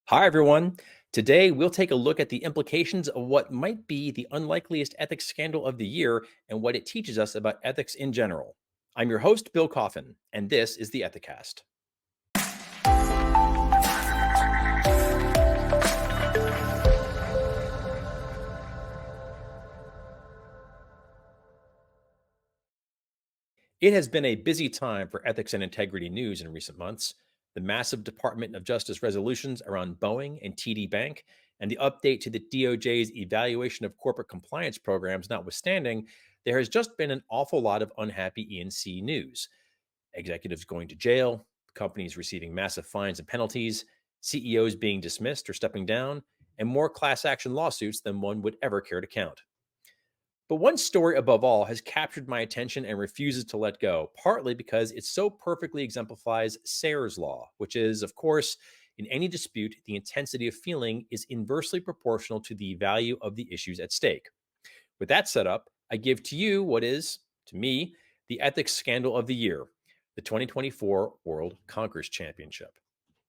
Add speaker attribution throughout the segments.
Speaker 1: Hi, everyone. Today, we'll take a look at the implications of what might be the unlikeliest ethics scandal of the year and what it teaches us about ethics in general. I'm your host, Bill Coffin, and this is the Ethicast. It has been a busy time for ethics and integrity news in recent months. The massive Department of Justice resolutions around Boeing and TD Bank, and the update to the DOJ's evaluation of corporate compliance programs notwithstanding, there has just been an awful lot of unhappy E&C news. Executives going to jail, companies receiving massive fines and penalties, CEOs being dismissed or stepping down, and more class action lawsuits than one would ever care to count. But one story above all has captured my attention and refuses to let go, partly because it so perfectly exemplifies Sayre's law, which is, of course, in any dispute, the intensity of feeling is inversely proportional to the value of the issues at stake. With that set up, I give to you what is, to me, the ethics scandal of the year, the 2024 World Conkers Championship.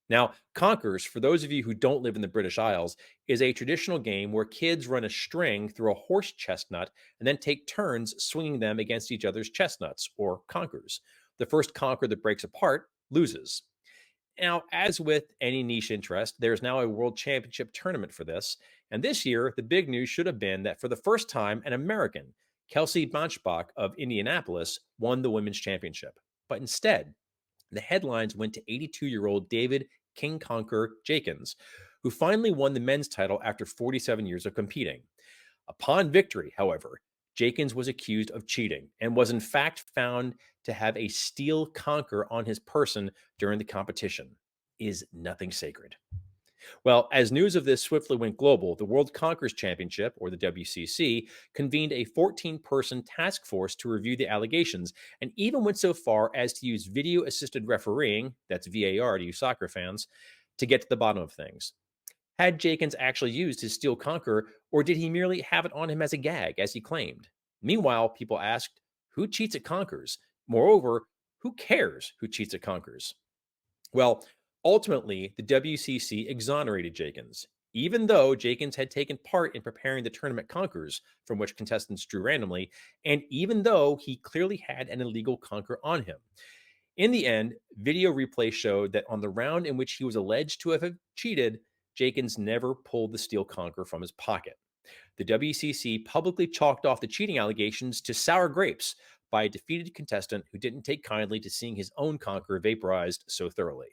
Speaker 1: Now, Conkers, for those of you who don't live in the British Isles, is a traditional game where kids run a string through a horse chestnut and then take turns swinging them against each other's chestnuts, or conkers. The first conker that breaks apart loses. Now, as with any niche interest, there's now a world championship tournament for this. And this year, the big news should have been that for the first time, an American, Kelsey Banchbach of Indianapolis, won the women's championship. But instead, the headlines went to 82-year-old David King Conker Jenkins, who finally won the men's title after 47 years of competing. Upon victory, however, Jenkins was accused of cheating and was in fact found to have a steel conker on his person during the competition. Is nothing sacred? Well, as news of this swiftly went global, the World Conkers Championship, or the WCC, convened a 14-person task force to review the allegations and even went so far as to use video assisted refereeing, that's VAR to you soccer fans, to get to the bottom of things. Had Jenkins actually used his steel conker, or did he merely have it on him as a gag, as he claimed? Meanwhile, people asked, who cheats at conkers? Moreover, who cares who cheats at conkers? Well, ultimately, the WCC exonerated Jenkins, even though Jenkins had taken part in preparing the tournament conkers, from which contestants drew randomly, and even though he clearly had an illegal conker on him. In the end, video replay showed that on the round in which he was alleged to have cheated, Jenkins never pulled the steel conker from his pocket. The WCC publicly chalked off the cheating allegations to sour grapes by a defeated contestant who didn't take kindly to seeing his own conker vaporized so thoroughly.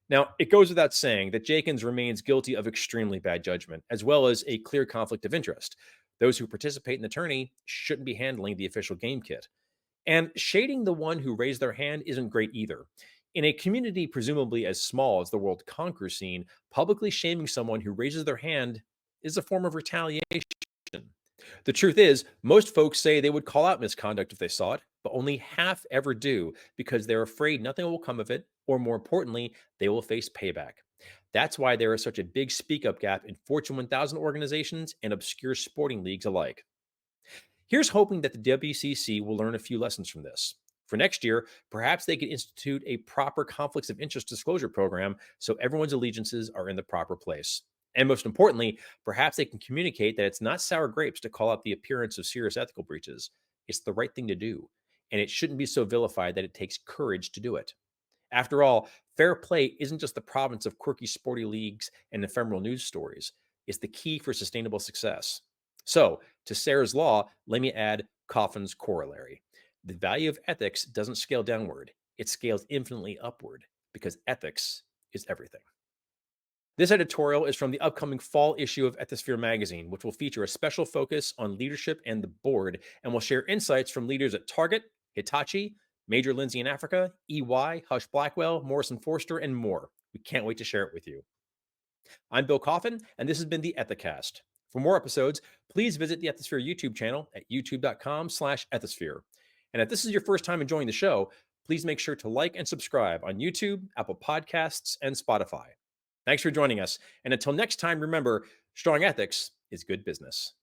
Speaker 1: Now, it goes without saying that Jenkins remains guilty of extremely bad judgment, as well as a clear conflict of interest. Those who participate in the tourney shouldn't be handling the official game kit. And shading the one who raised their hand isn't great either. In a community presumably as small as the World Conquer scene, publicly shaming someone who raises their hand is a form of retaliation. The truth is, most folks say they would call out misconduct if they saw it, but only half ever do because they're afraid nothing will come of it, or more importantly, they will face payback. That's why there is such a big speak up gap in Fortune 1000 organizations and obscure sporting leagues alike. Here's hoping that the WCC will learn a few lessons from this. For next year, perhaps they could institute a proper conflicts of interest disclosure program so everyone's allegiances are in the proper place. And most importantly, perhaps they can communicate that it's not sour grapes to call out the appearance of serious ethical breaches. It's the right thing to do. And it shouldn't be so vilified that it takes courage to do it. After all, fair play isn't just the province of quirky sporty leagues and ephemeral news stories. It's the key for sustainable success. So, to Sayre's law, let me add Coffin's corollary. The value of ethics doesn't scale downward, it scales infinitely upward because ethics is everything. This editorial is from the upcoming fall issue of Ethisphere Magazine, which will feature a special focus on leadership and the board, and will share insights from leaders at Target, Hitachi, Major Lindsay in Africa, EY, Hush Blackwell, Morrison Forster, and more. We can't wait to share it with you. I'm Bill Coffin, and this has been the Ethicast. For more episodes, please visit the Ethisphere YouTube channel at youtube.com/ethisphere. And if this is your first time enjoying the show, please make sure to like and subscribe on YouTube, Apple Podcasts, and Spotify. Thanks for joining us. And until next time, remember, strong ethics is good business.